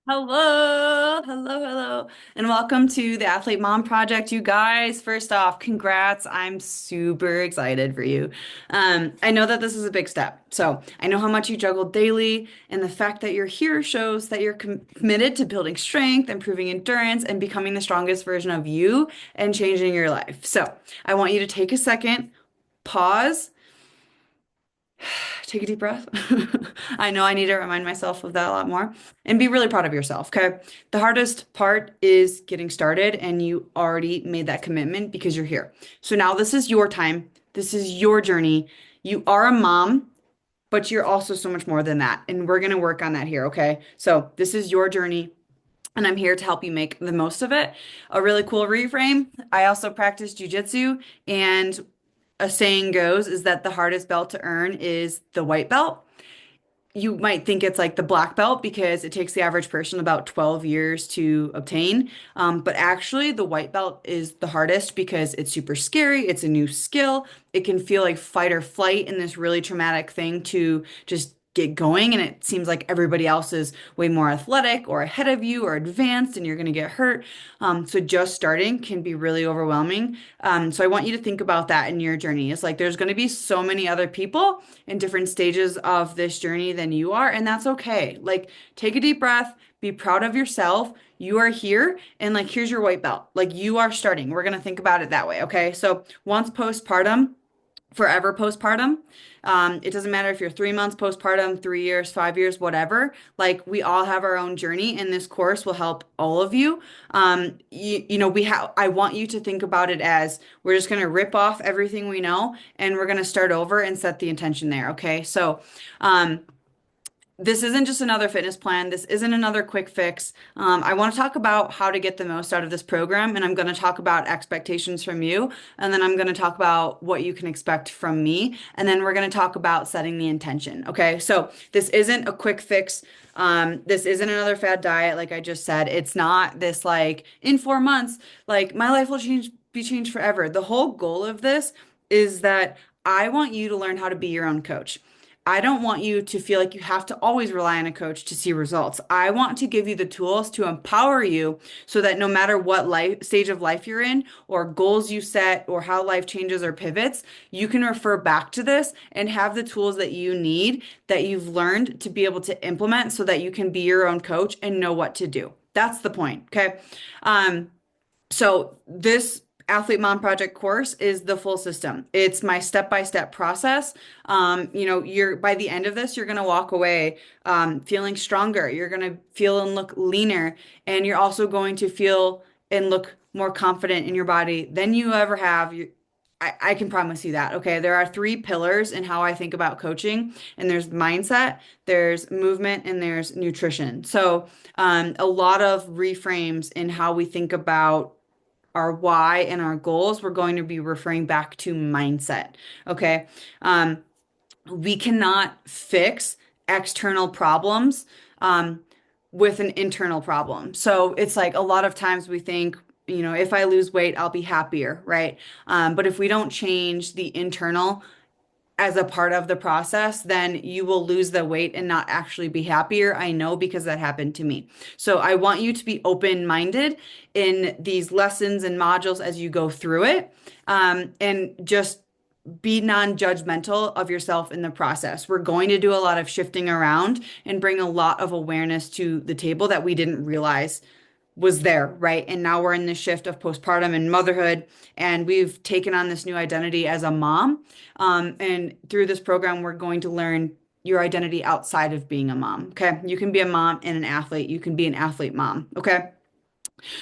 Hello, and welcome to the Athlete Mom Project, you guys. First off, congrats. I'm super excited for you. I know that this is a big step, so I know how much you juggle daily, and the fact that you're here shows that you're committed to building strength, improving endurance, and becoming the strongest version of you and changing your life. So I want you to take a second, pause. Take a deep breath. I know I need to remind myself of that a lot more and be really proud of yourself. Okay. The hardest part is getting started, and you already made that commitment because you're here. So now this is your time. This is your journey. You are a mom, but you're also so much more than that. And we're going to work on that here. Okay. So this is your journey. And I'm here to help you make the most of it. A really cool reframe. I also practice jujitsu, and a saying goes is that the hardest belt to earn is the white belt. You might think it's like the black belt because it takes the average person about 12 years to obtain. But actually, the white belt is the hardest because it's super scary. It's a new skill. It can feel like fight or flight in this really traumatic thing to just get going. And it seems like everybody else is way more athletic or ahead of you or advanced, and you're going to get hurt. So just starting can be really overwhelming. So I want you to think about that in your journey. It's like there's going to be so many other people in different stages of this journey than you are, and that's okay. Like, take a deep breath, be proud of yourself. You are here, and like, here's your white belt. Like, you are starting. We're going to think about it that way, okay? So, once postpartum, forever postpartum. It doesn't matter if you're 3 months postpartum, 3 years, 5 years, whatever. Like, we all have our own journey, and this course will help all of you. We have. I want you to think about it as we're just going to rip off everything we know, and we're going to start over and set the intention there. Okay, so. This isn't just another fitness plan. This isn't another quick fix. I want to talk about how to get the most out of this program, and I'm going to talk about expectations from you, and then I'm going to talk about what you can expect from me, and then we're going to talk about setting the intention. Okay, so this isn't a quick fix. This isn't another fad diet, like I just said. It's not this like in 4 months, like my life will be changed forever. The whole goal of this is that I want you to learn how to be your own coach. I don't want you to feel like you have to always rely on a coach to see results. I want to give you the tools to empower you so that no matter what life stage of life you're in or goals you set or how life changes or pivots, you can refer back to this and have the tools that you need that you've learned to be able to implement so that you can be your own coach and know what to do. That's the point, okay? So this Athlete Mom Project course is the full system. It's my step-by-step process. You're by the end of this, you're gonna walk away feeling stronger. You're gonna feel and look leaner, and you're also going to feel and look more confident in your body than you ever have. I can promise you that. Okay, there are three pillars in how I think about coaching, and there's mindset, there's movement, and there's nutrition. So, a lot of reframes in how we think about our why and our goals, we're going to be referring back to mindset. Okay. Um, we cannot fix external problems with an internal problem. So it's like a lot of times we think, if I lose weight, I'll be happier, right? But if we don't change the internal as a part of the process, then you will lose the weight and not actually be happier. I know because that happened to me. So I want you to be open-minded in these lessons and modules as you go through it, and just be non-judgmental of yourself in the process. We're going to do a lot of shifting around and bring a lot of awareness to the table that we didn't realize was there, right? And now we're in this shift of postpartum and motherhood, and we've taken on this new identity as a mom. And through this program, we're going to learn your identity outside of being a mom. Okay. You can be a mom and an athlete. You can be an athlete mom. Okay.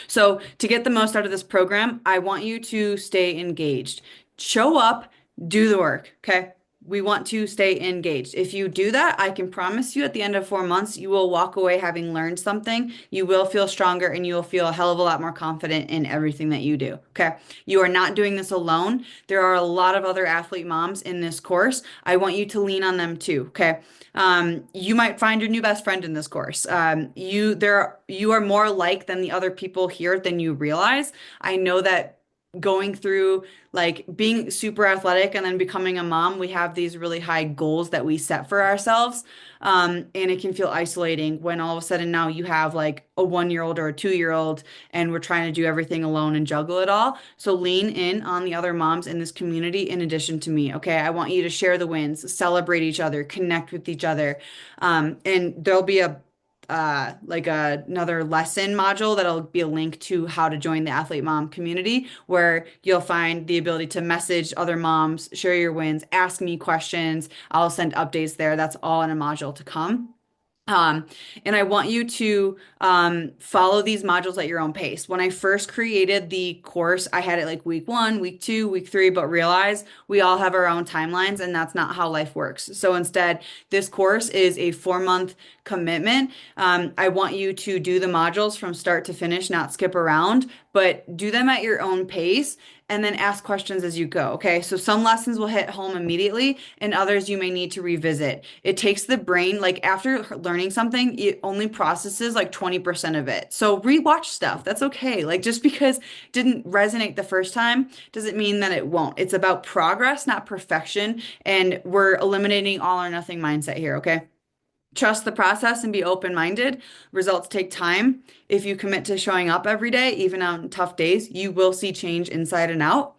So, to get the most out of this program, I want you to stay engaged. Show up, do the work. Okay. We want to stay engaged. If you do that, I can promise you at the end of 4 months, you will walk away having learned something. You will feel stronger, and you will feel a hell of a lot more confident in everything that you do. Okay. You are not doing this alone. There are a lot of other athlete moms in this course. I want you to lean on them too. Okay. You might find your new best friend in this course. You are more alike than the other people here than you realize. I know that going through like being super athletic and then becoming a mom, we have these really high goals that we set for ourselves. And it can feel isolating when all of a sudden now you have like a 1 year old or a 2 year old and we're trying to do everything alone and juggle it all. So lean in on the other moms in this community in addition to me. Okay. I want you to share the wins, celebrate each other, connect with each other. And there'll be a another lesson module that'll be a link to how to join the Athlete Mom community, where you'll find the ability to message other moms, share your wins, ask me questions. I'll send updates there. That's all in a module to come. Um, and I want you to follow these modules at your own pace. When I first created the course, I had it like week 1, week 2, week 3, but realize we all have our own timelines and that's not how life works. So instead, this course is a 4 month commitment. I want you to do the modules from start to finish, not skip around, but do them at your own pace and then ask questions as you go. Okay. So some lessons will hit home immediately and others you may need to revisit. It takes the brain, like after learning something, it only processes like 20% of it. So rewatch stuff. That's okay. Like just because it didn't resonate the first time doesn't mean that it won't. It's about progress, not perfection. And we're eliminating all or nothing mindset here. Okay. Trust the process and be open-minded. Results take time. If you commit to showing up every day, even on tough days, you will see change inside and out.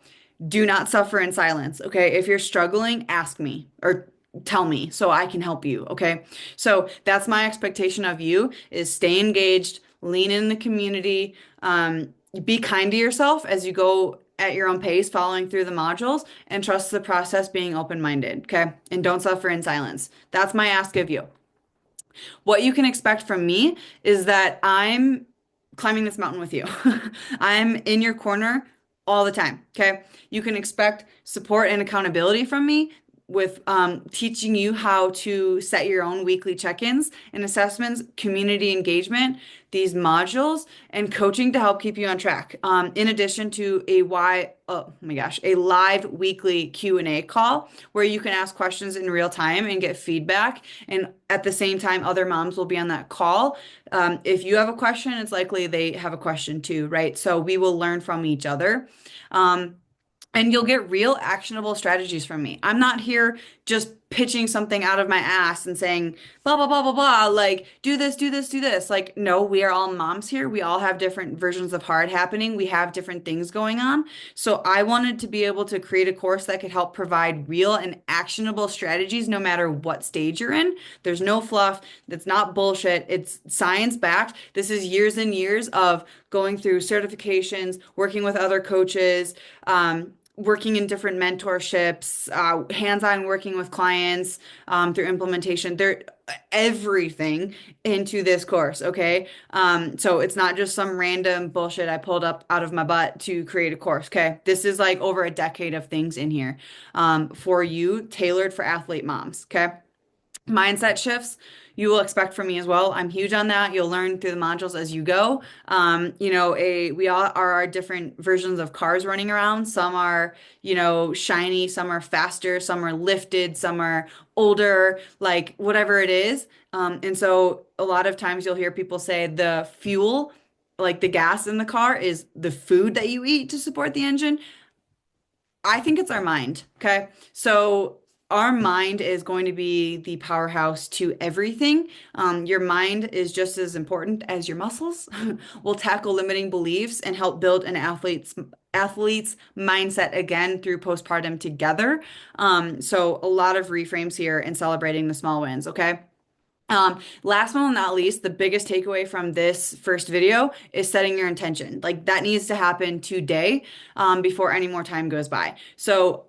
Do not suffer in silence. Okay. If you're struggling, ask me or tell me so I can help you. Okay. So that's my expectation of you is stay engaged, lean in the community, be kind to yourself as you go at your own pace, following through the modules, and trust the process, being open-minded. Okay. And don't suffer in silence. That's my ask of you. What you can expect from me is that I'm climbing this mountain with you. I'm in your corner all the time. Okay. You can expect support and accountability from me with teaching you how to set your own weekly check-ins and assessments, community engagement, these modules, and coaching to help keep you on track. In addition to oh my gosh, a live weekly Q&A call where you can ask questions in real time and get feedback. And at the same time, other moms will be on that call. If you have a question, it's likely they have a question too, right? So we will learn from each other. And you'll get real actionable strategies from me. I'm not here just pitching something out of my ass and saying, blah, blah, blah, blah, blah, like, do this, do this, do this. Like, no, we are all moms here. We all have different versions of hard happening. We have different things going on. So I wanted to be able to create a course that could help provide real and actionable strategies no matter what stage you're in. There's no fluff. That's not bullshit. It's science backed. This is years and years of going through certifications, working with other coaches, working in different mentorships, hands-on working with clients through implementation. There, everything into this course, okay? So it's not just some random bullshit I pulled up out of my butt to create a course, okay? This is like over a decade of things in here for you, tailored for athlete moms, okay? Mindset shifts you will expect from me as well. I'm huge on that. You'll learn through the modules as you go. We all are our different versions of cars running around. Some are, shiny, some are faster, some are lifted, some are older, like whatever it is. And so a lot of times you'll hear people say the fuel, like the gas in the car, is the food that you eat to support the engine. I think it's our mind. Okay. So our mind is going to be the powerhouse to everything. Your mind is just as important as your muscles. We'll tackle limiting beliefs and help build an athlete's mindset again through postpartum together. So a lot of reframes here and celebrating the small wins. Okay. Last but not least, the biggest takeaway from this first video is setting your intention. Like that needs to happen today, before any more time goes by. So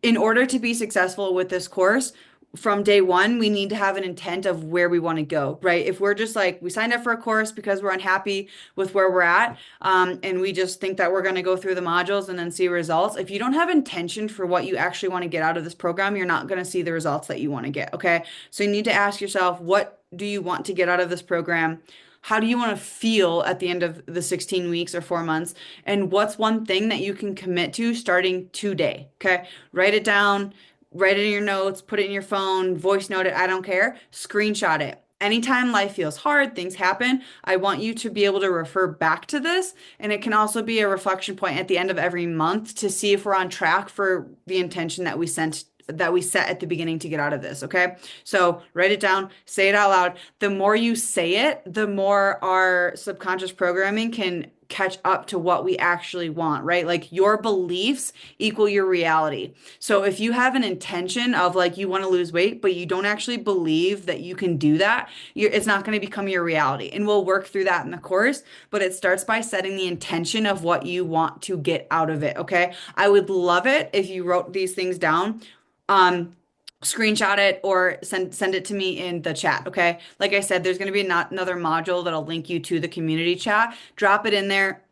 in order to be successful with this course, from day one, we need to have an intent of where we want to go, right? If we're just like, we signed up for a course because we're unhappy with where we're at, and we just think that we're going to go through the modules and then see results. If you don't have intention for what you actually want to get out of this program, you're not going to see the results that you want to get, okay? So you need to ask yourself, what do you want to get out of this program? How do you want to feel at the end of the 16 weeks or 4 months? And what's one thing that you can commit to starting today? Okay. Write it down, write it in your notes, put it in your phone, voice note it. I don't care. Screenshot it. anytime life feels hard, things happen, I want you to be able to refer back to this. And it can also be a reflection point at the end of every month to see if we're on track for the intention that we set at the beginning to get out of this. Okay. So write it down, say it out loud. The more you say it, the more our subconscious programming can catch up to what we actually want, right? Like your beliefs equal your reality. So if you have an intention of like you want to lose weight, but you don't actually believe that you can do that, it's not going to become your reality. And we'll work through that in the course, but it starts by setting the intention of what you want to get out of it. Okay. I would love it if you wrote these things down. Um, Screenshot it or send it to me in the chat, okay? Like I said, there's going to be another module that'll link you to the community chat. Drop it in there.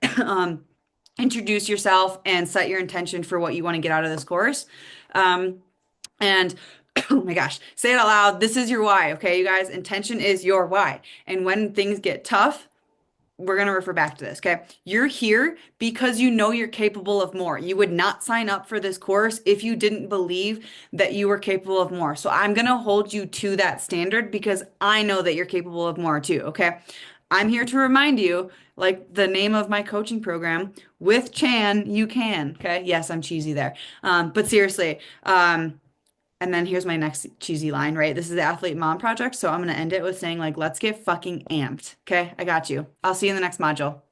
Introduce yourself and set your intention for what you want to get out of this course. And oh my gosh, say it out loud. This is your why, okay, you guys? Intention is your why. And when things get tough, we're going to refer back to this, okay? You're here because you know you're capable of more. You would not sign up for this course if you didn't believe that you were capable of more. So I'm going to hold you to that standard because I know that you're capable of more too, okay? I'm here to remind you, like the name of my coaching program, with Chan, you can, okay? Yes, I'm cheesy there. But seriously, and then here's my next cheesy line, right? This is the Athlete Mom Project. So I'm going to end it with saying, like, let's get fucking amped. Okay. I got you. I'll see you in the next module.